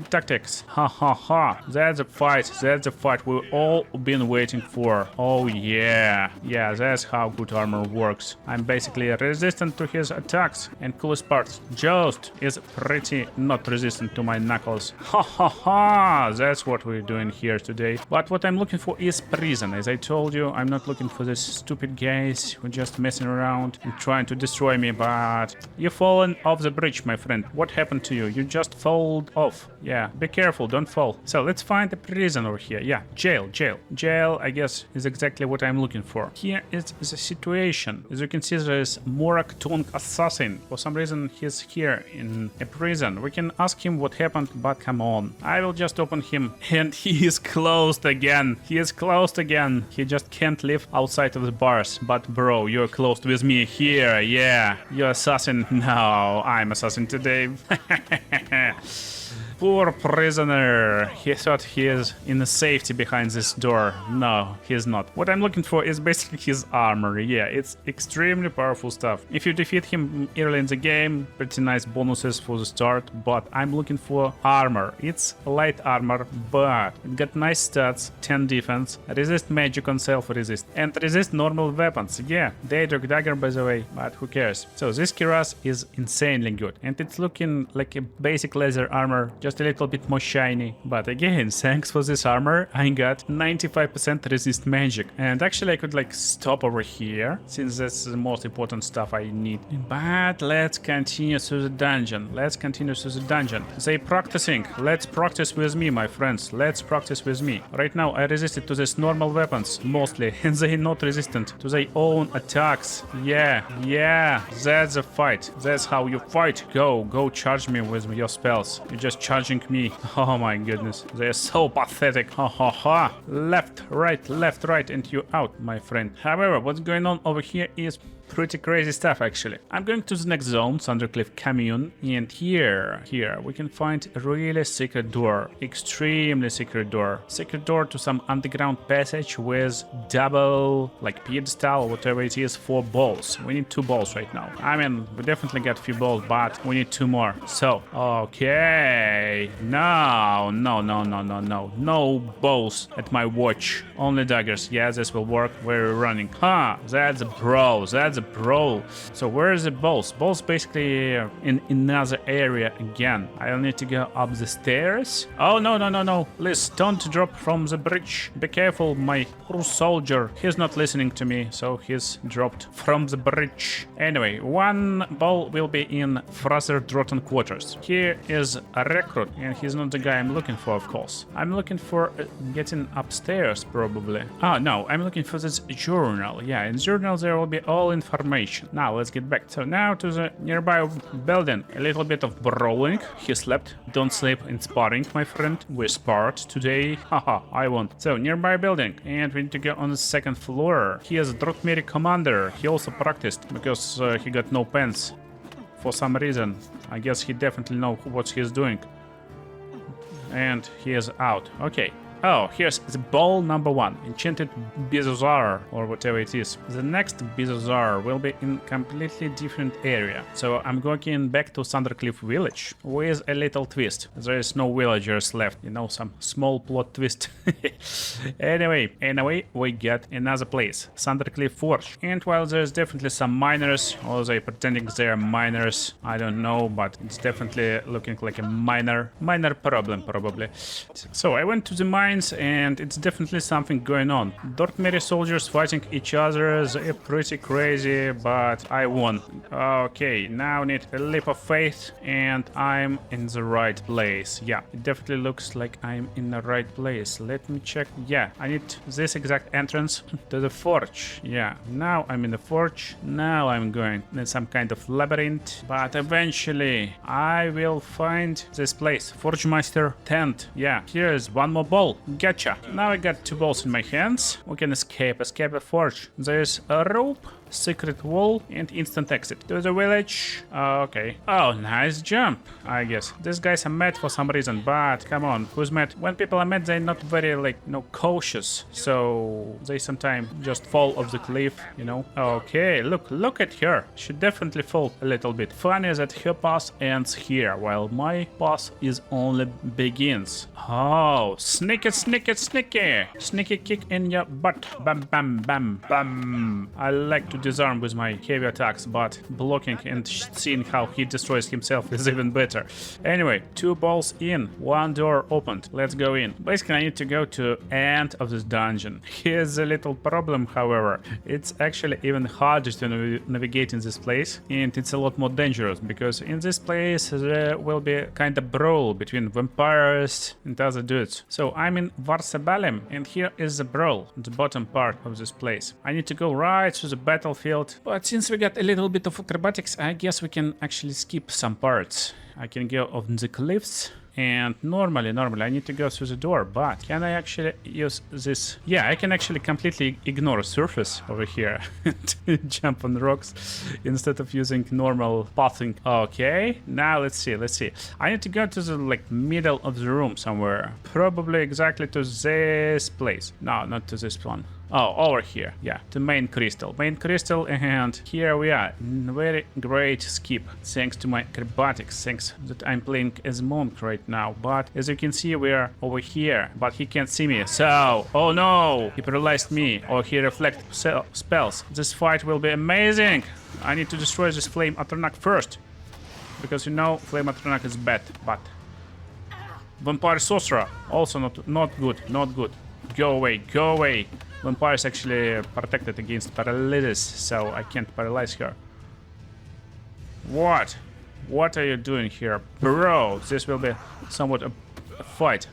tactics. Ha. That's a fight we've all been waiting for. Oh yeah, that's how good armor works. I'm basically resistant to his attacks, and coolest part, Joust is pretty not resistant to my knuckles. Ha, that's what we're doing here today. But what I'm looking for is prison. As I told you, I'm not looking for these stupid guys who just messing around and trying to destroy me, but you've fallen off the bridge, my friend. What happened to you? You just fell off. Yeah, be careful, don't fall. So let's find a prison over here. Yeah, jail, I guess, is exactly what I'm looking for. Here is the situation. As you can see, there is Morak Tung assassin. For some reason he's here in a prison. We can ask him what happened, but come on, I will just open him, and he is closed again. He just can't live outside of the bars. But bro, you're closed with me here. Yeah, you're assassin. No, I'm assassin today. Poor prisoner. He thought he is in the safety behind this door. No, he's not. What I'm looking for is basically his armor. Yeah, it's extremely powerful stuff. If you defeat him early in the game, pretty nice bonuses for the start, but I'm looking for armor. It's light armor, but it got nice stats, 10 defense, resist magic on self-resist, and resist normal weapons. Yeah, Daedra dagger, by the way, but who cares? So this cuirass is insanely good, and it's looking like a basic leather armor, just a little bit more shiny. But again, thanks for this armor, I got 95% resist magic. And actually I could like stop over here, since that's the most important stuff I need. But let's continue through the dungeon. They practicing. Let's practice with me, my friends. Let's practice with me. Right now I resisted to these normal weapons, mostly, and they're not resistant to their own attacks. Yeah, that's a fight. That's how you fight. Go charge me with your spells. You're just charging me. Oh my goodness, they're so pathetic. Ha. Left, right, and you out, my friend. However, what's going on over here is pretty crazy stuff, actually. I'm going to the next zone, Thundercliff Commune, and here we can find a really secret door, extremely secret door to some underground passage with double, like, pedestal, whatever it is, 4 balls. We need 2 balls right now. I mean, we definitely got a few balls, but we need 2 more. So, okay, Okay. No. No bows at my watch. Only daggers. Yeah, this will work. Where are we running? Huh. That's a brawl. So where is the bows? Bows basically in another area again. I'll need to go up the stairs. Oh, no. Liz, don't drop from the bridge. Be careful, my poor soldier. He's not listening to me, so he's dropped from the bridge. Anyway, one ball will be in Fraser Drotten quarters. Here is a recruit, and he's not the guy I'm looking for, of course. I'm looking for getting upstairs, probably. Oh, no, I'm looking for this journal. Yeah, in journal there will be all information. Now, let's get back. So now to the nearby building. A little bit of brawling. He slept. Don't sleep in sparring, my friend. We sparred today. Haha, I won. So, nearby building. And we need to go on the second floor. He is a Drotmeri commander. He also practiced because he got no pants. For some reason. I guess he definitely knows what he's doing. And he is out. Okay. Oh, here's the ball number 1, enchanted Bizarre, or whatever it is. The next Bizarre will be in completely different area. So I'm going back to Thundercliff village with a little twist. There is no villagers left, you know, some small plot twist. Anyway, we get another place, Thundercliff Forge. And while there's definitely some miners, or they pretending they're miners, I don't know, but it's definitely looking like a minor problem probably. So I went to the mine, and it's definitely something going on. Dortmeri soldiers fighting each other, they're pretty crazy, but I won. Okay, now need a leap of faith, and I'm in the right place. Yeah, it definitely looks like I'm in the right place. Let me check. Yeah, I need this exact entrance to the forge. Yeah, now I'm in the forge. Now I'm going in some kind of labyrinth, but eventually I will find this place. Forgemeister tent. Yeah, here's one more ball. Gotcha. Now I got 2 balls in my hands. We can escape the forge. There's a rope, secret wall, and instant exit to the village. Okay. Oh, nice jump, I guess. These guys are mad for some reason, but come on, who's mad? When people are mad, they're not very, like, cautious. So they sometimes just fall off the cliff, you know. Okay, look at her. She definitely fall a little bit. Funny that her pass ends here, while my pass is only begins. Oh, sneaky. Sneaky kick in your butt. Bam, bam, bam, bam. I like to disarm with my heavy attacks, but blocking and seeing how he destroys himself is even better. Anyway, 2 balls in, 1 door opened. Let's go in. Basically, I need to go to end of this dungeon. Here's a little problem, however. It's actually even harder to navigate in this place, and it's a lot more dangerous, because in this place there will be kind of brawl between vampires and other dudes. So I'm in Varsabalim, and here is the brawl, the bottom part of this place. I need to go right to the battlefield, but since we got a little bit of acrobatics, I guess we can actually skip some parts. I can go on the cliffs, and normally I need to go through the door, but can I actually use this? Yeah, I can actually completely ignore surface over here and jump on rocks instead of using normal pathing. Okay, now let's see. I need to go to the middle of the room somewhere, probably exactly to this place. No, not to this one. Oh, over here. Yeah, the main crystal, and here we are. Very great skip, thanks to my acrobatics, thanks that I'm playing as monk right now. But as you can see, we are over here, but he can't see me. So, oh no, he paralyzed me, or he reflect spells. This fight will be amazing. I need to destroy this flame Atronach first, because you know flame Atronach is bad. But vampire sorcerer also not good. Go away. Vampire is actually protected against paralysis, so I can't paralyze her. What? What are you doing here? Bro, this will be somewhat a fight.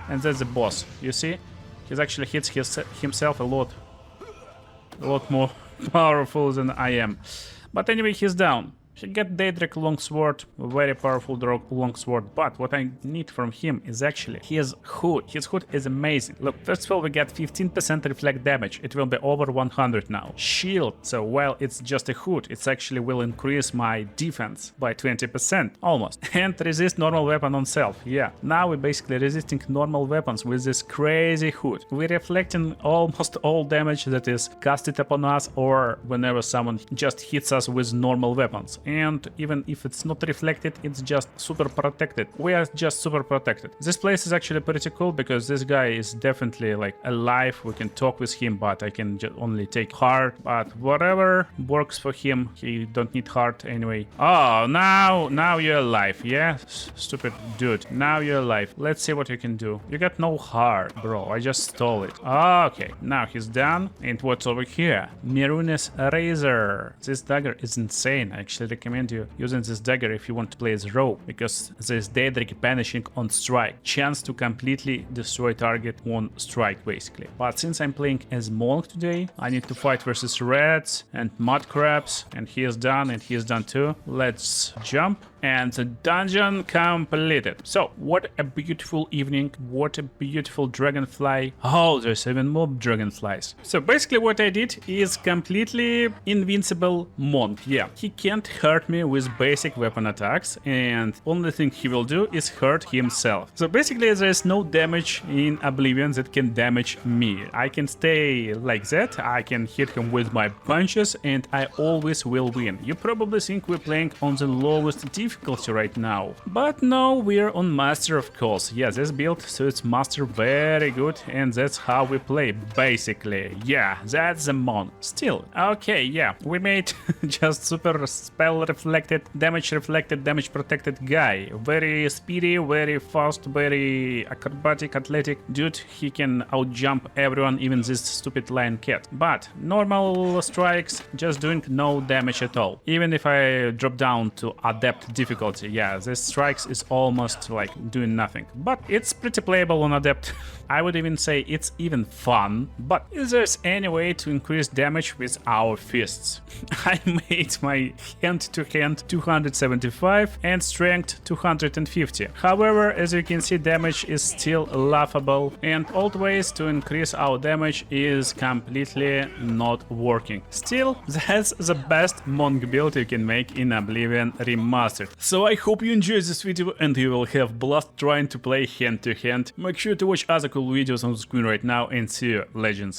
And that's the boss, you see? He actually hits himself a lot more powerful than I am. But anyway, he's down. He got Daedra longsword, very powerful longsword, but what I need from him is actually his hood. His hood is amazing. Look, first of all, we get 15% reflect damage. It will be over 100 now. Shield, so while it's just a hood, it actually will increase my defense by 20%, almost. And resist normal weapon on self. Yeah, now we're basically resisting normal weapons with this crazy hood. We're reflecting almost all damage that is casted upon us, or whenever someone just hits us with normal weapons. and even if it's not reflected, it's just super protected. We are just super protected. This place is actually pretty cool because this guy is definitely like alive. We can talk with him, but I can just only take heart, but whatever works for him. He don't need heart anyway. Oh, now you're alive. Yeah, stupid dude. Now you're alive. Let's see what you can do. You got no heart, bro. I just stole it. Okay, now he's done. And what's over here? Mirune's Razor. This dagger is insane. I actually recommend you using this dagger if you want to play as rogue, because there's Daedra banishing on strike. Chance to completely destroy target on strike, basically. But since I'm playing as monk today, I need to fight versus rats and mud crabs, and he is done, and he is done too. Let's jump. And the dungeon completed. So, what a beautiful evening. What a beautiful dragonfly. Oh, there's even more dragonflies. So, basically what I did is completely invincible monk. Yeah, he can't hurt me with basic weapon attacks, and only thing he will do is hurt himself. So, basically there's no damage in Oblivion that can damage me. I can stay like that, I can hit him with my punches, and I always will win. You probably think we're playing on the lowest difficulty right now, but no, we're on master, of course. Yeah, this build suits master very good, and that's how we play, basically. Yeah, that's the monk. Still, okay, yeah, we made just super spell reflected, damage protected guy. Very speedy, very fast, very acrobatic, athletic dude. He can outjump everyone, even this stupid lion cat. But normal strikes just doing no damage at all. Even if I drop down to adept difficulty, yeah, this strikes is almost like doing nothing. But it's pretty playable on adept. I would even say it's even fun. But is there any way to increase damage with our fists? I made my hand-to-hand 275 and strength 250. However, as you can see, damage is still laughable, and old ways to increase our damage is completely not working. Still, that's the best monk build you can make in Oblivion Remastered. So I hope you enjoyed this video and you will have blast trying to play hand-to-hand. Make sure to watch other cool videos on the screen right now, and see you, legends.